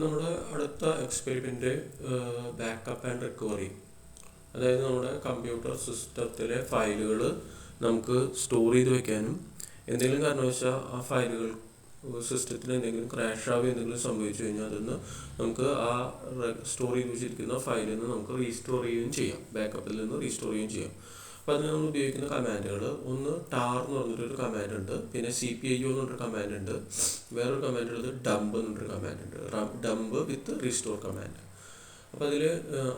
അപ്പോൾ നമ്മുടെ അടുത്ത എക്സ്പെരിമെൻ്റ് ബാക്കപ്പ് ആൻഡ് റിക്കവറി, അതായത് നമ്മുടെ കമ്പ്യൂട്ടർ സിസ്റ്റത്തിലെ ഫയലുകൾ നമുക്ക് സ്റ്റോർ ചെയ്ത് വെക്കാനും എന്തെങ്കിലും കാരണവശാൽ ആ ഫയലുകൾ സിസ്റ്റത്തിന് എന്തെങ്കിലും ക്രാഷ് ആവുകയോ എന്തെങ്കിലും സംഭവിച്ചു കഴിഞ്ഞാൽ അതൊന്ന് നമുക്ക് ആ സ്റ്റോർ ചെയ്ത് വെച്ചിരിക്കുന്ന ഫയലിൽ നിന്ന് നമുക്ക് റീസ്റ്റോർ ചെയ്യുകയും ചെയ്യാം, ബാക്കപ്പിൽ നിന്ന് റീസ്റ്റോർ ചെയ്യുകയും ചെയ്യാം. അപ്പോൾ അതിന് നമ്മൾ ഉപയോഗിക്കുന്ന കമാൻഡുകൾ, ഒന്ന് ടാർ എന്ന് പറഞ്ഞിട്ടൊരു കമാൻഡ് ഉണ്ട്, പിന്നെ CPIO എന്ന് പറഞ്ഞൊരു കമാൻഡ് ഉണ്ട്, വേറൊരു കമാൻഡ് ഉള്ളത് ഡംപ് എന്ന് പറഞ്ഞൊരു കമാൻഡ് ഉണ്ട്, ഡംപ് വിത്ത് റീസ്റ്റോർ കമാൻഡ്. അപ്പോൾ അതിൽ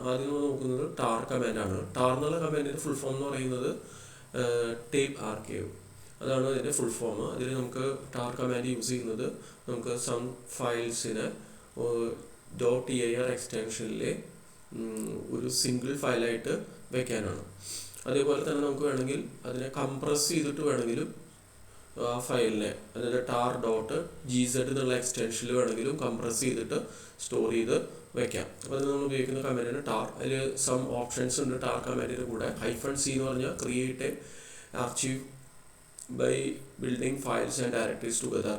ആദ്യം നമ്മൾ നോക്കുന്നത് ടാർ കമാൻഡാണ്. ടാർ എന്നുള്ള കമാൻഡിൻ്റെ ഫുൾ ഫോം എന്ന് പറയുന്നത് ടേപ്പ് ആർക്കൈവ്, അതാണ് അതിൻ്റെ ഫുൾ ഫോം. അതിൽ നമുക്ക് ടാർ കമാൻഡ് യൂസ് ചെയ്യുന്നത് നമുക്ക് സം ഫയൽസിനെ .tir എക്സ്റ്റൻഷനിലെ ഒരു സിംഗിൾ ഫയലായിട്ട് വെക്കാനാണ്. അതേപോലെ തന്നെ നമുക്ക് വേണമെങ്കിൽ അതിനെ കംപ്രസ് ചെയ്തിട്ട് വേണമെങ്കിലും ആ ഫയലിനെ, അതായത് tar.gz എന്നുള്ള എക്സ്റ്റൻഷനിൽ വേണമെങ്കിലും കംപ്രസ് ചെയ്തിട്ട് സ്റ്റോർ ചെയ്ത് വെക്കാം. അപ്പോൾ അതിന് നമ്മൾ ഉപയോഗിക്കുന്ന കമാൻഡിന് ടാർ. അതിൽ സം ഓപ്ഷൻസ് ഉണ്ട് ടാർ കമാൻഡിൻ്റെ കൂടെ. -c എന്ന് പറഞ്ഞാൽ create a archive by building files and directories together.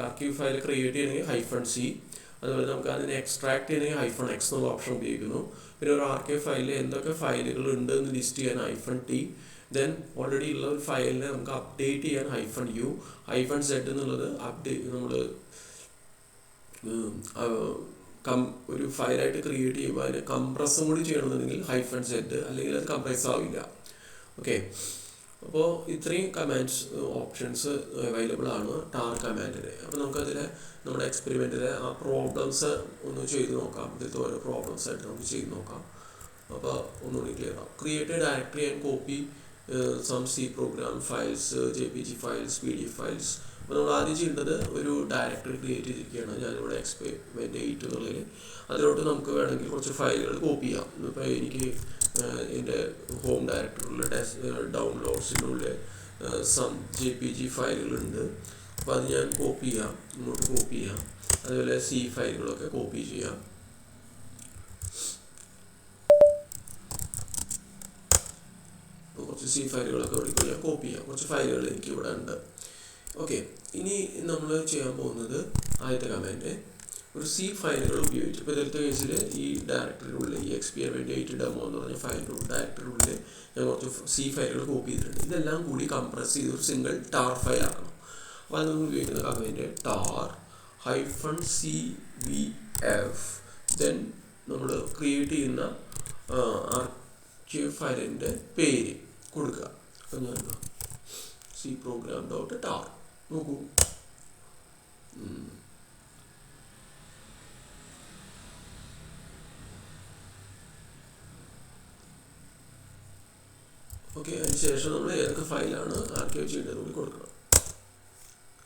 Archive file create ചെയ്യണമെങ്കിൽ -c. അതുപോലെ നമുക്ക് അതിനെ എക്സ്ട്രാക്ട് ചെയ്യണമെങ്കിൽ -x എന്നുള്ള ഓപ്ഷൻ ഉപയോഗിക്കുന്നു. പിന്നെ ഒരു ആർക്കൈവ് ഫയലിൽ എന്തൊക്കെ ഫയലുകൾ ഉണ്ട് എന്ന് ലിസ്റ്റ് ചെയ്യാൻ -t. ദെൻ ഓൾറെഡി ഉള്ള ഒരു ഫയലിനെ നമുക്ക് അപ്ഡേറ്റ് ചെയ്യാൻ -u. -z എന്നുള്ളത് നമ്മൾ ഒരു ഫയലായിട്ട് ക്രിയേറ്റ് ചെയ്യുമ്പോൾ അതിനെ കംപ്രസും കൂടി ചെയ്യണമെന്നുണ്ടെങ്കിൽ -z, അല്ലെങ്കിൽ അത് കംപ്രസ് ആവില്ല. ഓക്കെ, അപ്പോൾ ഇത്രയും കമാൻഡ്സ് ഓപ്ഷൻസ് അവൈലബിൾ ആണ് ടാർ കമാൻഡിന്. അപ്പോൾ നമുക്കതിൽ നമ്മുടെ എക്സ്പെരിമെൻറ്റിലെ ആ പ്രോബ്ലംസ് ഒന്ന് ചെയ്ത് നോക്കാം. ഇതിലത്തെ ഓരോ പ്രോബ്ലംസ് ആയിട്ട് നമുക്ക് ചെയ്ത് നോക്കാം. അപ്പോൾ ഒന്നുകൂടി ക്ലിയർ ആവും. Create a directory and copy some C program files, JPG files, PDF files. അപ്പോൾ നമ്മൾ ആദ്യം ചെയ്യേണ്ടത് ഒരു ഡയറക്ടറി ക്രിയേറ്റ് ചെയ്തിരിക്കുകയാണ്. ഞാനിവിടെ എക്സ്പെരിമെൻ്റ് 8 എന്നുള്ളതിൽ അതിലോട്ട് നമുക്ക് വേണമെങ്കിൽ കുറച്ച് ഫയലുകൾ കോപ്പി ചെയ്യാം. ഇപ്പോൾ എനിക്ക് എൻ്റെ ഹോം ഡയറക്ടറിയിലെ ഡൗൺലോഡ്സിനുള്ള സം JPG ഫയലുകളുണ്ട്. അപ്പോൾ അത് ഞാൻ കോപ്പി ചെയ്യാം, ഇങ്ങോട്ട് കോപ്പി ചെയ്യാം. അതുപോലെ C ഫയലുകളൊക്കെ കോപ്പി ചെയ്യാം. കുറച്ച് C ഫയലുകളൊക്കെ ഇവിടെ ഞാൻ കോപ്പി ചെയ്യാം. കുറച്ച് ഫയലുകൾ എനിക്ക് ഇവിടെ ഉണ്ട്. ഓക്കെ, ഇനി നമ്മൾ ചെയ്യാൻ പോകുന്നത് ആദ്യത്തെ കമാൻഡ് ഒരു C ഫയലുകൾ ഉപയോഗിച്ച്, ഇപ്പോൾ ഇതിലത്തെ കേസിൽ ഈ ഡയറക്ടറിയുടെ ഈ എക്സ്പെരിമെൻ്റ് 8 ഡെമോ എന്ന് പറഞ്ഞ ഫയലിൻ്റെ ഡയറക്ടറിയുടെ ഞാൻ കുറച്ച് C ഫയലുകൾ കോപ്പി ചെയ്തിട്ടുണ്ട്. ഇതെല്ലാം കൂടി കംപ്രസ് ചെയ്ത് ഒരു സിംഗിൾ ടാർ ഫയൽ ആക്കണം. അപ്പോൾ അത് നമ്മൾ ഉപയോഗിക്കുന്ന കമാൻഡ് tar -cvf. ദെൻ നമ്മൾ ക്രിയേറ്റ് ചെയ്യുന്ന ആർക്കൈവ് ഫയലിൻ്റെ പേര് കൊടുക്കുക. അപ്പോൾ ഞാൻ C program.tar നോക്കൂ. ഓക്കെ, അതിനുശേഷം നമ്മൾ ഏതൊക്കെ ഫയലാണ് ആർക്കൈവ് ചെയ്യേണ്ടത് കൂടി കൊടുക്കണം.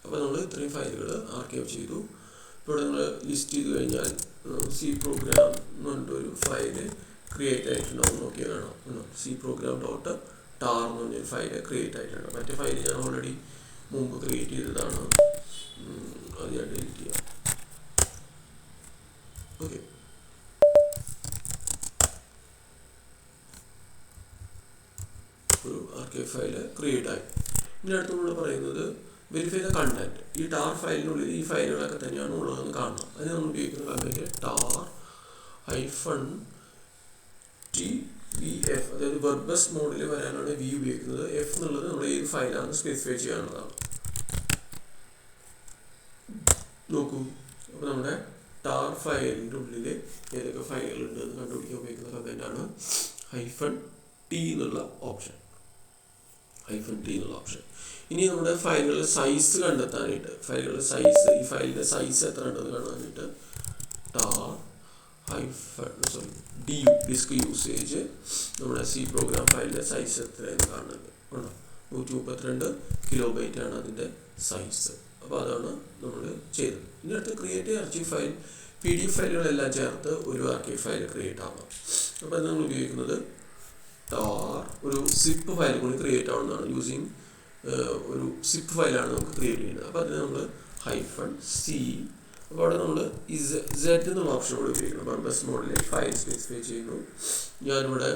അപ്പോൾ നമ്മൾ ഇത്രയും ഫയലുകൾ ആർക്കൈവ് ചെയ്തു. ഇപ്പോൾ നമ്മൾ ലിസ്റ്റ് ചെയ്ത് കഴിഞ്ഞാൽ C program എന്ന് പറഞ്ഞിട്ടൊരു ഫയല് ക്രിയേറ്റ് ആയിട്ടുണ്ടാവും. നോക്കിയാൽ കാണാം C program.tar എന്ന് പറഞ്ഞൊരു ഫയല് ക്രിയേറ്റ് ആയിട്ടുണ്ട്. മറ്റേ ഫയൽ ഞാൻ ഓൾറെഡി മുമ്പ് ക്രിയേറ്റ് ചെയ്തതാണ്. അത് ഞാൻ ഡിലീറ്റ് ചെയ്യാം. ഓക്കെ, ഒരു ആർക്കൈവ് ഫയൽ ക്രിയേറ്റ് ആയി. ഇനി അടുത്ത് നമ്മൾ പറയുന്നത് വെരിഫൈ ദ കണ്ടന്റ്. ഈ ടാർ ഫയലിനുള്ളിൽ ഈ ഫയലുകളൊക്കെ തന്നെയാണ് ഉള്ളതെന്ന് കാണണം. അതിന് നമ്മൾ ഉപയോഗിക്കുന്ന കമാൻഡ് tar-tvf, അതായത് വെർബസ് മോഡിൽ വരാനാണ് v ഉപയോഗിക്കുന്നത്. f എന്നുള്ളത് നമ്മൾ ഏത് ഫയലാണെന്ന് സ്പെസിഫൈ ചെയ്യാനുള്ളതാണ്. നോക്കൂ, അപ്പോൾ നമ്മുടെ ടാർ ഫയലിൻ്റെ ഉള്ളിൽ ഏതൊക്കെ ഫയലുകളുണ്ട് എന്ന് കണ്ടുപിടിക്കാൻ ഉപയോഗിക്കുന്ന കമാൻഡാണ് -t എന്നുള്ള ഓപ്ഷൻ. ഇനി നമ്മുടെ ഫയലുകളുടെ സൈസ് കണ്ടെത്താനായിട്ട്, ഫയലുകളുടെ സൈസ്, ഈ ഫയലിൻ്റെ സൈസ് എത്ര ഉണ്ടെന്ന് കാണാനായിട്ട് du ഡിസ്ക് യൂസേജ് നമ്മുടെ C പ്രോഗ്രാം ഫയലിൻ്റെ സൈസ് എത്രയെന്ന് കാണുന്നത്. 132 KB ആണ് അതിൻ്റെ സൈസ്. അപ്പോൾ അതാണ് നമ്മൾ ചെയ്തത്. ഇനി അടുത്ത് ക്രിയേറ്റ് ആർക്കൈവ് ഫയൽ, PDF ഫയലുകളെല്ലാം ചേർത്ത് ഒരു ആർക്കൈവ് ഫയൽ ക്രിയേറ്റ് ആവാം. അപ്പോൾ അത് നമ്മൾ ഉപയോഗിക്കുന്നത് tar ഒരു സിപ്പ് ഫയൽ കൂടി ക്രിയേറ്റ് ആവുന്നതാണ്. യൂസിങ് ഒരു സിപ്പ് ഫയലാണ് നമുക്ക് ക്രിയേറ്റ് ചെയ്യുന്നത്. അപ്പോൾ അതിന് നമ്മൾ -c. അപ്പോൾ അവിടെ നമ്മൾ z എന്നുള്ള ഓപ്ഷൻ കൂടി ഉപയോഗിക്കണം. വെർബസ് മോഡിൽ ഫയൽ സ്പെസിഫൈ ചെയ്യുന്നു. ഞാനിവിടെ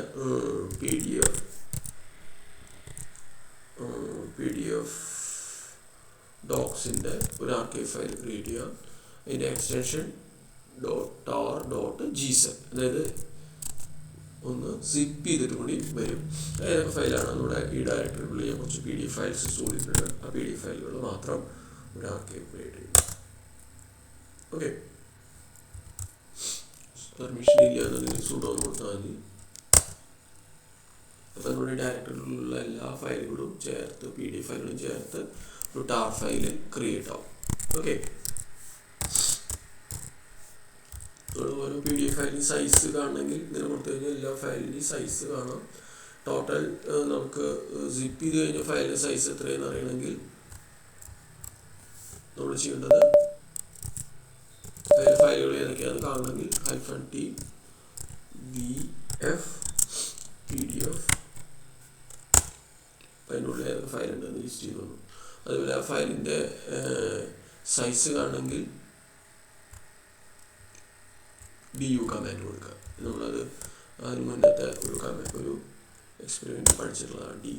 PDF ഡോക്സിൻ്റെ ഒരു ആർക്കൈവ് ഫയൽ ക്രിയേറ്റ് ചെയ്യാം. അതിൻ്റെ എക്സ്റ്റൻഷൻ tar.gzip, അതായത് ഒന്ന് സിപ്പ് ചെയ്തിട്ട് കൂടി വരും. ഏതൊക്കെ ഫയലാണ് നമ്മുടെ ഈ ഡയറക്ടറിക്കുള്ളിൽ ഞാൻ കുറച്ച് PDF ഫയൽസ് സ്റ്റോർ ചെയ്തിട്ടുണ്ട്. ആ PDF ഫയലുകൾ മാത്രം ഇവിടെ ആർക്കൈവ് ക്രിയേറ്റ് ചെയ്യും. ഓക്കെ, പെർമിഷൻ ഇല്ല എന്നുണ്ടെങ്കിൽ സുഡോ എന്ന് കൊടുത്താൽ മതി. അപ്പം നമ്മുടെ ഡയറക്ടറിലുള്ള എല്ലാ ഫയലുകളും ചേർത്ത് PDF ഫയലുകളും ചേർത്ത് ഒരു ടാർ ഫയൽ ക്രിയേറ്റ് ആവും. ഓക്കെ, ഓരോ PDF ഫയലിന് സൈസ് കാണണമെങ്കിൽ ഇങ്ങനെ കൊടുത്തു കഴിഞ്ഞാൽ എല്ലാ ഫയലിൻ്റെയും സൈസ് കാണാം. ടോട്ടൽ നമുക്ക് സിപ്പ് ചെയ്ത് കഴിഞ്ഞ ഫയലിൻ്റെ സൈസ് എത്രയെന്ന് അറിയണമെങ്കിൽ നമ്മൾ ചെയ്യേണ്ടത് ഫയലുകൾ ഏതൊക്കെയാണ് കാണണമെങ്കിൽ -t vf pdf അതിനുള്ളിൽ ഏതൊക്കെ ഫയൽ ഉണ്ടെന്ന് ലിസ്റ്റ് ചെയ്ത് വന്നു. അതുപോലെ ആ ഫയലിൻ്റെ സൈസ് കാണണമെങ്കിൽ du കമാൻഡ് കൊടുക്കുക. നമ്മളത് അതിന് മുന്നത്തെ ഒരു എക്സ്പെരിമെൻ്റ് പഠിച്ചിട്ടുള്ളതാണ് du.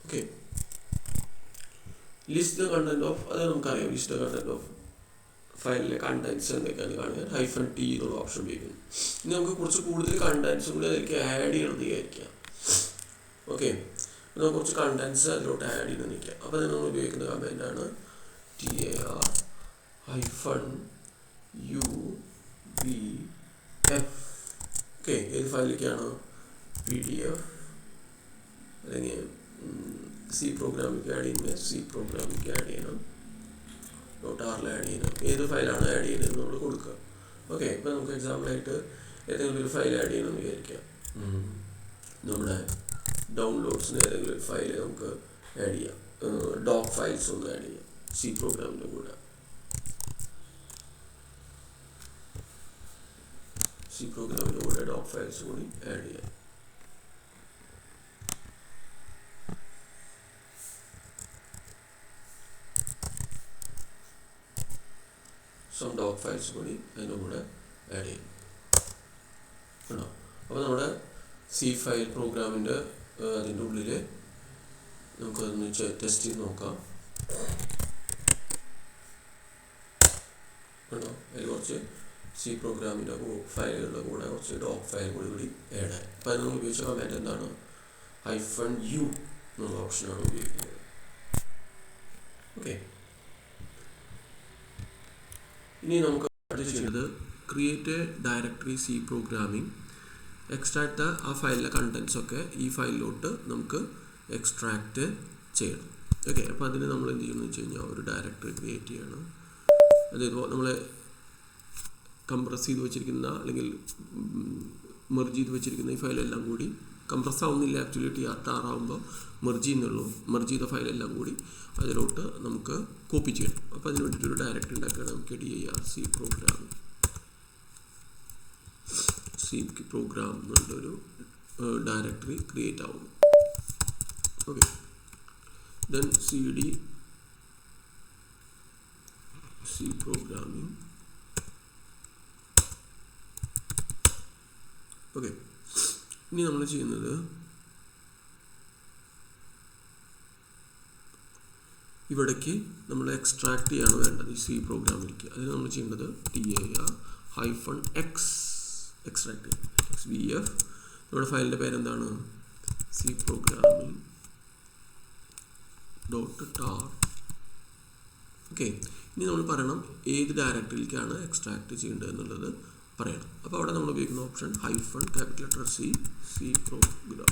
Okay, list the content of, അത് നമുക്കറിയാം. ലിസ്റ്റ് ദ കണ്ടന്റ് ഓഫ് ഫയലിലെ കണ്ടൻസ് എന്തൊക്കെയാണ് കാണുക -t എന്നുള്ള ഓപ്ഷൻ ഉപയോഗിക്കുന്നു. ഇനി നമുക്ക് കുറച്ച് കൂടുതൽ കണ്ടൻസും കൂടി അതിലേക്ക് ആഡ് ചെയ്യണമെന്ന് വിചാരിക്കാം. ഓക്കെ, നമുക്ക് കുറച്ച് കണ്ടൻസ് അതിലോട്ട് ആഡ് ചെയ്യണമെന്ന് നിൽക്കാം. അപ്പോൾ അതിന് നമ്മൾ ഉപയോഗിക്കുന്ന കമാൻഡാണ് tar-uvf. ഓക്കെ, ഏത് ഫയലിലേക്കാണ്? PDF അല്ലെങ്കിൽ C പ്രോഗ്രാമിലേക്ക് ആഡ് ചെയ്യുന്നത് C പ്രോഗ്രാമിലേക്ക് ആഡ് ചെയ്യണം, ടാറിൽ ആഡ് ചെയ്യണം. ഏത് ഫയലാണ് ആഡ് ചെയ്യുന്നത് നമ്മൾ കൊടുക്കുക. ഓക്കെ, ഇപ്പം നമുക്ക് എക്സാമ്പിളായിട്ട് ഏതെങ്കിലും ഒരു ഫയൽ ആഡ് ചെയ്യണമെന്ന് വിചാരിക്കാം. നമ്മുടെ ഡൗൺലോഡ്സിന് ഏതെങ്കിലും ഒരു ഫയൽ നമുക്ക് ആഡ് ചെയ്യാം. ഡോക്ക് ഫയൽസ് ഒന്ന് ആഡ് ചെയ്യാം C പ്രോഗ്രാമിൻ്റെ കൂടെ. C പ്രോഗ്രാമിൻ്റെ കൂടെ ഡോക്ക് ഫയൽസ് കൂടി ആഡ് ചെയ്യാം. സം ഡോക്ക് ഫയൽസ് കൂടി അതിൻ്റെ കൂടെ ആഡ് ചെയ്യും കേട്ടോ. അപ്പോൾ നമ്മുടെ C ഫയൽ പ്രോഗ്രാമിൻ്റെ അതിൻ്റെ ഉള്ളിൽ നമുക്കതൊന്ന് ടെസ്റ്റ് ചെയ്ത് നോക്കാം കേട്ടോ. അതിൽ കുറച്ച് C പ്രോഗ്രാമിൻ്റെ ഫയലുകളുടെ കൂടെ കുറച്ച് ഡോക്ക് ഫയൽ കൂടി ആഡ് ആയി. അപ്പോൾ അതിന് നമ്മൾ ഉപയോഗിച്ച കമാൻഡ് എന്താണ്? -u എന്നുള്ള ഓപ്ഷനാണ് ഉപയോഗിക്കുന്നത്. ഓക്കെ, ഇനി നമുക്ക് ചെയ്യേണ്ടത് create a directory C programming, extract ആ ഫയലിലെ കണ്ടൻസ് ഒക്കെ ഈ ഫയലിലോട്ട് നമുക്ക് എക്സ്ട്രാക്റ്റ് ചെയ്യണം. ഓക്കെ, അപ്പോൾ അതിന് നമ്മൾ എന്ത് ചെയ്യണമെന്ന് വെച്ച് കഴിഞ്ഞാൽ ഒരു ഡയറക്ടറി ക്രിയേറ്റ് ചെയ്യണം. അതിപ്പോൾ നമ്മൾ കംപ്രസ് ചെയ്ത് വെച്ചിരിക്കുന്ന അല്ലെങ്കിൽ മെർജ് ചെയ്ത് വെച്ചിരിക്കുന്ന ഈ ഫയലെല്ലാം കൂടി കംപ്രസ് ആവുന്നില്ല, ആക്ച്വലി ടാർ ആകുമ്പോൾ മെർജ് ചെയ്യുന്നുള്ളൂ. മെർജ് ചെയ്ത ഫയലെല്ലാം കൂടി അതിലോട്ട് നമുക്ക് കോപ്പി ചെയ്യണം. അപ്പോൾ അതിന് വേണ്ടിയിട്ടൊരു ഡയറക്ടറി ഉണ്ടാക്കുകയാണ്. നമുക്ക് dir C പ്രോഗ്രാം എന്നുള്ളൊരു ഡയറക്ടറി ക്രിയേറ്റ് ആവും. Okay, then cd C programming. Okay, ഇനി നമ്മൾ ചെയ്യുന്നത് ഇവിടേക്ക് നമ്മൾ എക്സ്ട്രാക്ട് ചെയ്യാണ് വേണ്ടത് ഈ C പ്രോഗ്രാമിലേക്ക്. അതിന് നമ്മൾ ചെയ്യേണ്ടത് -x എക്സ്ട്രാക്ട് vf. നമ്മുടെ ഫയലിൻ്റെ പേരെന്താണ്? C programming.tar. ഓക്കെ, ഇനി നമ്മൾ പറയണം ഏത് ഡയറക്ടറിയിലേക്കാണ് എക്സ്ട്രാക്ട് ചെയ്യേണ്ടത് എന്നുള്ളത് പറയണം. അപ്പോൾ അവിടെ നമ്മൾ ഉപയോഗിക്കുന്ന ഓപ്ഷൻ -C program.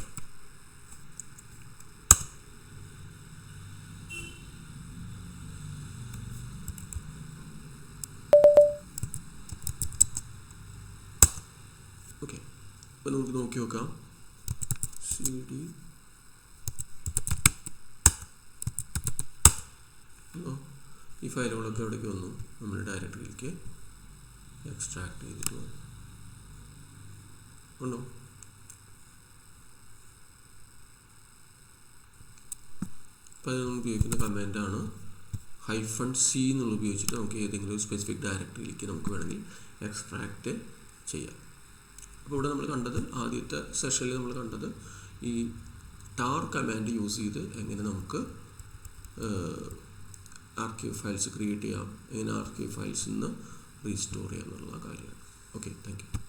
ഓക്കെ, അപ്പോൾ നമുക്ക് നോക്കി നോക്കാം. cd ഈ ഫയലുകളൊക്കെ എവിടേക്ക് വന്നു? നമ്മുടെ ഡയറക്ടറിയിലേക്ക് എക്സ്ട്രാക്ട് ചെയ്തിട്ട് വന്നു ഉണ്ടോ? അപ്പോൾ അത് നമ്മൾ ഉപയോഗിക്കുന്ന കമാൻഡാണ് -c എന്നുള്ള ഉപയോഗിച്ചിട്ട് നമുക്ക് ഏതെങ്കിലും ഒരു സ്പെസിഫിക് ഡയറക്ടറിയിലേക്ക് നമുക്ക് വേണമെങ്കിൽ എക്സ്ട്രാക്ട് ചെയ്യാം. അപ്പോൾ ഇവിടെ നമ്മൾ കണ്ടത്, ആദ്യത്തെ സെഷനിൽ നമ്മൾ കണ്ടത് ഈ ടാർ കമാൻഡ് യൂസ് ചെയ്ത് എങ്ങനെ നമുക്ക് ആർക്കൈവ് ഫയൽസ് ക്രിയേറ്റ് ചെയ്യാം, എങ്ങനെ ആർക്കൈവ് ഫയൽസിൽ നിന്ന് റീസ്റ്റോർ ചെയ്യുക എന്നുള്ള കാര്യമാണ്. Okay, thank you.